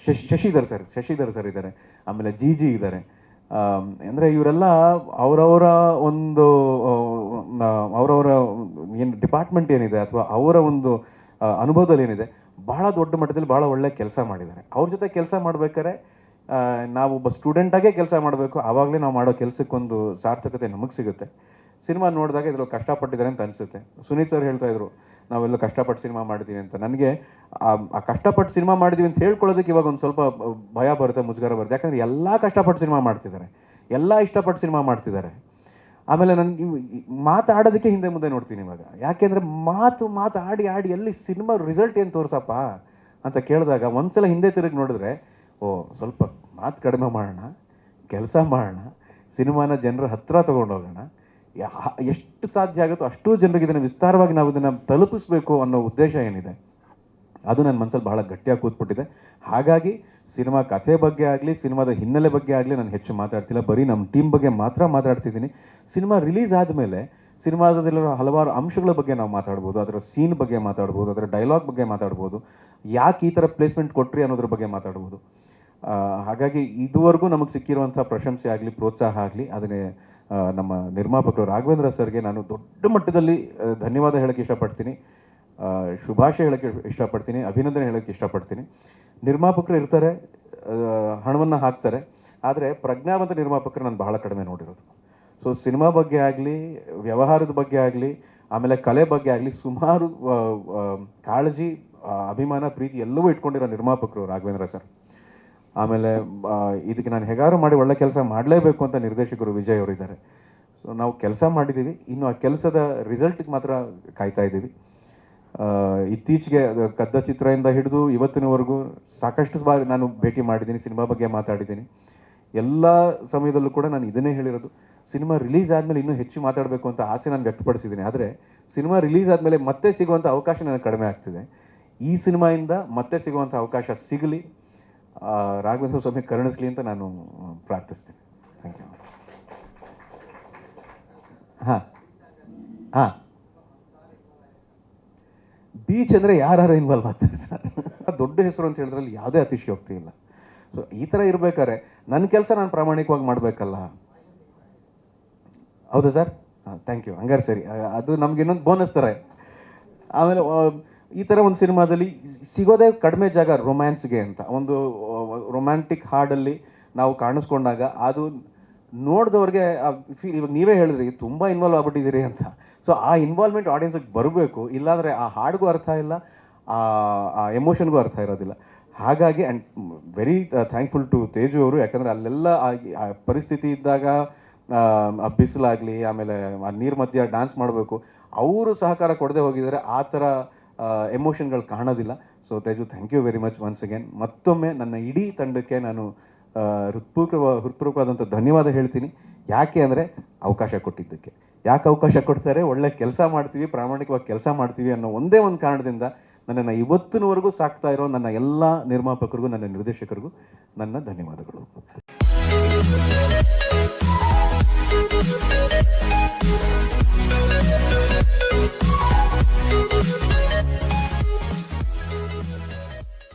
Shashidhar sir ಇದ್ದಾರೆ, ಆಮೇಲೆ G ಇದ್ದಾರೆ. ಅಂದರೆ ಇವರೆಲ್ಲ ಅವರವರ ಒಂದು ಅವರವರ ಏನು ಡಿಪಾರ್ಟ್ಮೆಂಟ್ ಏನಿದೆ ಅಥವಾ ಅವರ ಒಂದು ಅನುಭವದಲ್ಲಿ ಏನಿದೆ ಬಹಳ ದೊಡ್ಡ ಮಟ್ಟದಲ್ಲಿ ಭಾಳ ಒಳ್ಳೆ ಕೆಲಸ ಮಾಡಿದ್ದಾರೆ. ಅವ್ರ ಜೊತೆ ಕೆಲಸ ಮಾಡ್ಬೇಕಾದ್ರೆ ನಾವು ಒಬ್ಬ ಸ್ಟೂಡೆಂಟಾಗೇ ಕೆಲಸ ಮಾಡಬೇಕು, ಆವಾಗಲೇ ನಾವು ಮಾಡೋ ಕೆಲಸಕ್ಕೊಂದು ಸಾರ್ಥಕತೆ ನಮಗೆ ಸಿಗುತ್ತೆ. ಸಿನಿಮಾ ನೋಡಿದಾಗ ಇದ್ರಲ್ಲಿ ಕಷ್ಟಪಟ್ಟಿದ್ದಾರೆ ಅಂತ ಅನಿಸುತ್ತೆ. ಸುನೀತ್ ಸರ್ ಹೇಳ್ತಾ ಇದ್ರು ನಾವೆಲ್ಲ ಕಷ್ಟಪಟ್ಟು ಸಿನಿಮಾ ಮಾಡ್ತೀವಿ ಅಂತ. ನನಗೆ ಆ ಕಷ್ಟಪಟ್ಟು ಸಿನಿಮಾ ಮಾಡಿದ್ದೀವಿ ಅಂತ ಹೇಳ್ಕೊಳ್ಳೋದಕ್ಕೆ ಇವಾಗ ಒಂದು ಸ್ವಲ್ಪ ಭಯ ಬರುತ್ತೆ, ಮುಜುಗರ ಬರುತ್ತೆ. ಯಾಕಂದರೆ ಎಲ್ಲ ಕಷ್ಟಪಟ್ಟು ಸಿನಿಮಾ ಮಾಡ್ತಿದ್ದಾರೆ, ಎಲ್ಲ ಇಷ್ಟಪಟ್ಟು ಸಿನಿಮಾ ಮಾಡ್ತಿದ್ದಾರೆ. ಆಮೇಲೆ ನನಗೆ ಮಾತಾಡೋದಕ್ಕೆ ಹಿಂದೆ ಮುಂದೆ ನೋಡ್ತೀನಿ ಇವಾಗ. ಯಾಕೆಂದರೆ ಮಾತಾಡಿ ಎಲ್ಲಿ ಸಿನಿಮಾ ರಿಸಲ್ಟ್ ಏನು ತೋರಿಸಪ್ಪ ಅಂತ ಕೇಳಿದಾಗ ಒಂದ್ಸಲ ಹಿಂದೆ ತಿರುಗಿ ನೋಡಿದ್ರೆ ಸ್ವಲ್ಪ ಮಾತು ಕಡಿಮೆ ಮಾಡೋಣ, ಕೆಲಸ ಮಾಡೋಣ, ಸಿನಿಮಾನ ಜನರ ಹತ್ರ ತೊಗೊಂಡೋಗೋಣ, ಎಷ್ಟು ಸಾಧ್ಯ ಆಗುತ್ತೋ ಅಷ್ಟೂ ಜನರಿಗೆ ಇದನ್ನು ವಿಸ್ತಾರವಾಗಿ ನಾವು ಇದನ್ನು ತಲುಪಿಸ್ಬೇಕು ಅನ್ನೋ ಉದ್ದೇಶ ಏನಿದೆ ಅದು ನನ್ನ ಮನಸ್ಸಲ್ಲಿ ಬಹಳ ಗಟ್ಟಿಯಾಗಿ ಕೂತ್ಬಿಟ್ಟಿದೆ. ಹಾಗಾಗಿ ಸಿನಿಮಾ ಕಥೆ ಬಗ್ಗೆ ಆಗಲಿ, ಸಿನಿಮಾದ ಹಿನ್ನೆಲೆ ಬಗ್ಗೆ ಆಗಲಿ ನಾನು ಹೆಚ್ಚು ಮಾತಾಡ್ತಿಲ್ಲ, ಬರೀ ನಮ್ಮ ಟೀಮ್ ಬಗ್ಗೆ ಮಾತ್ರ ಮಾತಾಡ್ತಿದ್ದೀನಿ. ಸಿನಿಮಾ ರಿಲೀಸ್ ಆದಮೇಲೆ ಸಿನಿಮಾದಲ್ಲಿರೋ ಹಲವಾರು ಅಂಶಗಳ ಬಗ್ಗೆ ನಾವು ಮಾತಾಡ್ಬೋದು, ಅದರ ಸೀನ್ ಬಗ್ಗೆ ಮಾತಾಡ್ಬೋದು, ಅದರ ಡೈಲಾಗ್ ಬಗ್ಗೆ ಮಾತಾಡ್ಬೋದು, ಯಾಕೆ ಈ ಥರ ಪ್ಲೇಸ್ಮೆಂಟ್ ಕೊಟ್ರಿ ಅನ್ನೋದ್ರ ಬಗ್ಗೆ ಮಾತಾಡ್ಬೋದು. ಹಾಗಾಗಿ ಇದುವರೆಗೂ ನಮಗೆ ಸಿಕ್ಕಿರುವಂಥ ಪ್ರಶಂಸೆ ಆಗಲಿ, ಪ್ರೋತ್ಸಾಹ ಆಗಲಿ, ಅದನ್ನೇ ನಮ್ಮ ನಿರ್ಮಾಪಕರು ರಾಘವೇಂದ್ರ ಸರ್ಗೆ ನಾನು ದೊಡ್ಡ ಮಟ್ಟದಲ್ಲಿ ಧನ್ಯವಾದ ಹೇಳೋಕ್ಕೆ ಇಷ್ಟಪಡ್ತೀನಿ, ಶುಭಾಶಯ ಹೇಳೋಕ್ಕೆ ಇಷ್ಟಪಡ್ತೀನಿ, ಅಭಿನಂದನೆ ಹೇಳೋಕ್ಕೆ ಇಷ್ಟಪಡ್ತೀನಿ. ನಿರ್ಮಾಪಕರು ಇರ್ತಾರೆ, ಹಣವನ್ನು ಹಾಕ್ತಾರೆ, ಆದರೆ ಪ್ರಜ್ಞಾವಂತ ನಿರ್ಮಾಪಕರು ನಾನು ಬಹಳ ಕಡಿಮೆ ನೋಡಿರೋದು. ಸೊ ಸಿನಿಮಾ ಬಗ್ಗೆ ಆಗಲಿ, ವ್ಯವಹಾರದ ಬಗ್ಗೆ ಆಗಲಿ, ಆಮೇಲೆ ಕಲೆ ಬಗ್ಗೆ ಆಗಲಿ ಸುಮಾರು ಕಾಳಜಿ, ಅಭಿಮಾನ, ಪ್ರೀತಿ ಎಲ್ಲವೂ ಇಟ್ಕೊಂಡಿರೋ ನಿರ್ಮಾಪಕರು ರಾಘವೇಂದ್ರ ಸರ್. ಆಮೇಲೆ ಇದಕ್ಕೆ ನಾನು ಹೇಗಾರು ಮಾಡಿ ಒಳ್ಳೆ ಕೆಲಸ ಮಾಡಲೇಬೇಕು ಅಂತ ನಿರ್ದೇಶಕರು ವಿಜಯ್ ಅವರಿದ್ದಾರೆ. ಸೊ ನಾವು ಕೆಲಸ ಮಾಡಿದ್ದೀವಿ, ಇನ್ನು ಆ ಕೆಲಸದ ರಿಸಲ್ಟಿಗೆ ಮಾತ್ರ ಕಾಯ್ತಾ ಇದ್ದೀವಿ. ಇತ್ತೀಚೆಗೆ ಕದ್ದ ಚಿತ್ರದಿಂದ ಹಿಡಿದು ಇವತ್ತಿನವರೆಗೂ ಸಾಕಷ್ಟು ಬಾರಿ ನಾನು ಭೇಟಿ ಮಾಡಿದ್ದೀನಿ, ಸಿನಿಮಾ ಬಗ್ಗೆ ಮಾತಾಡಿದ್ದೀನಿ. ಎಲ್ಲ ಸಮಯದಲ್ಲೂ ಕೂಡ ನಾನು ಇದನ್ನೇ ಹೇಳಿರೋದು, ಸಿನಿಮಾ ರಿಲೀಸ್ ಆದಮೇಲೆ ಇನ್ನೂ ಹೆಚ್ಚು ಮಾತಾಡಬೇಕು ಅಂತ ಆಸೆ ನಾನು ವ್ಯಕ್ತಪಡಿಸಿದ್ದೀನಿ. ಆದರೆ ಸಿನಿಮಾ ರಿಲೀಸ್ ಆದಮೇಲೆ ಮತ್ತೆ ಸಿಗುವಂಥ ಅವಕಾಶ ನನಗೆ ಕಡಿಮೆ ಆಗ್ತಿದೆ. ಈ ಸಿನಿಮಾಯಿಂದ ಮತ್ತೆ ಸಿಗುವಂಥ ಅವಕಾಶ ಸಿಗಲಿ, ರಾಘವೇಂದ್ರ ಸ್ವಾಮಿ ಕರುಣಿಸಲಿ ಅಂತ ನಾನು ಪ್ರಾರ್ಥಿಸ್ತೀನಿ. Thank you. ಹಾಂ ಬೀಚ್ ಅಂದರೆ ಯಾರು ಇನ್ವಾಲ್ವ್ ಆಗ್ತಾರೆ ಸರ್. ದೊಡ್ಡ ಹೆಸರು ಅಂತ ಹೇಳಿದ್ರಲ್ಲಿ ಯಾವುದೇ ಅತಿಶಯೋಕ್ತಿ ಇಲ್ಲ. ಸೊ ಈ ಥರ ಇರಬೇಕಾದ್ರೆ ನನ್ನ ಕೆಲಸ ನಾನು ಪ್ರಾಮಾಣಿಕವಾಗಿ ಮಾಡಬೇಕಲ್ಲ. ಹೌದಾ ಸರ್? ಹಾಂ, ಥ್ಯಾಂಕ್ ಯು. ಹಂಗಾರೆ ಸರಿ, ಅದು ನಮ್ಗೆ ಇನ್ನೊಂದು ಬೋನಸ್ ಥರ. ಆಮೇಲೆ ಈ ಥರ ಒಂದು ಸಿನಿಮಾದಲ್ಲಿ ಸಿಗೋದೇ ಕಡಿಮೆ ಜಾಗ ರೊಮ್ಯಾನ್ಸ್ಗೆ ಅಂತ. ಒಂದು ರೊಮ್ಯಾಂಟಿಕ್ ಹಾಡಲ್ಲಿ ನಾವು ಕಾಣಿಸ್ಕೊಂಡಾಗ ಅದು ನೋಡಿದವ್ರಿಗೆ ಇವಾಗ ನೀವೇ ಹೇಳಿದ್ರಿ ತುಂಬ ಇನ್ವಾಲ್ವ್ ಆಗ್ಬಿಟ್ಟಿದ್ದೀರಿ ಅಂತ. ಸೊ ಆ ಇನ್ವಾಲ್ವ್ಮೆಂಟ್ ಆಡಿಯನ್ಸಿಗೆ ಬರಬೇಕು, ಇಲ್ಲಾಂದರೆ ಆ ಹಾಡಿಗೂ ಅರ್ಥ ಇಲ್ಲ, ಆ ಎಮೋಷನ್ಗೂ ಅರ್ಥ ಇರೋದಿಲ್ಲ. ಹಾಗಾಗಿ and very thankful to Teju ಅವರು. ಯಾಕಂದರೆ ಅಲ್ಲೆಲ್ಲ ಆ ಪರಿಸ್ಥಿತಿ ಇದ್ದಾಗ ಬಿಸಿಲಾಗಲಿ, ಆಮೇಲೆ ಆ ನೀರು ಮಧ್ಯ ಡ್ಯಾನ್ಸ್ ಮಾಡಬೇಕು, ಅವರು ಸಹಕಾರ ಕೊಡದೆ ಹೋಗಿದ್ದಾರೆ, ಆ ಥರ ಎಮೋಷನ್ಗಳು ಕಾಣೋದಿಲ್ಲ. So Teju, thank you very much once again. ಮತ್ತೊಮ್ಮೆ ನನ್ನ ಇಡೀ ತಂಡಕ್ಕೆ ನಾನು ಹೃತ್ಪೂರ್ವಕವಾದಂಥ ಧನ್ಯವಾದ ಹೇಳ್ತೀನಿ. ಯಾಕೆ ಅಂದರೆ ಅವಕಾಶ ಕೊಟ್ಟಿದ್ದಕ್ಕೆ. ಯಾಕೆ ಅವಕಾಶ ಕೊಡ್ತಾರೆ? ಒಳ್ಳೆ ಕೆಲಸ ಮಾಡ್ತೀವಿ, ಪ್ರಾಮಾಣಿಕವಾಗಿ ಕೆಲಸ ಮಾಡ್ತೀವಿ ಅನ್ನೋ ಒಂದೇ ಒಂದು ಕಾರಣದಿಂದ ನನ್ನನ್ನು ಇವತ್ತಿನವರೆಗೂ ಸಾಕ್ತಾ ಇರೋ ನನ್ನ ಎಲ್ಲ ನಿರ್ಮಾಪಕರಿಗೂ, ನನ್ನ ನಿರ್ದೇಶಕರಿಗೂ ನನ್ನ ಧನ್ಯವಾದಗಳು.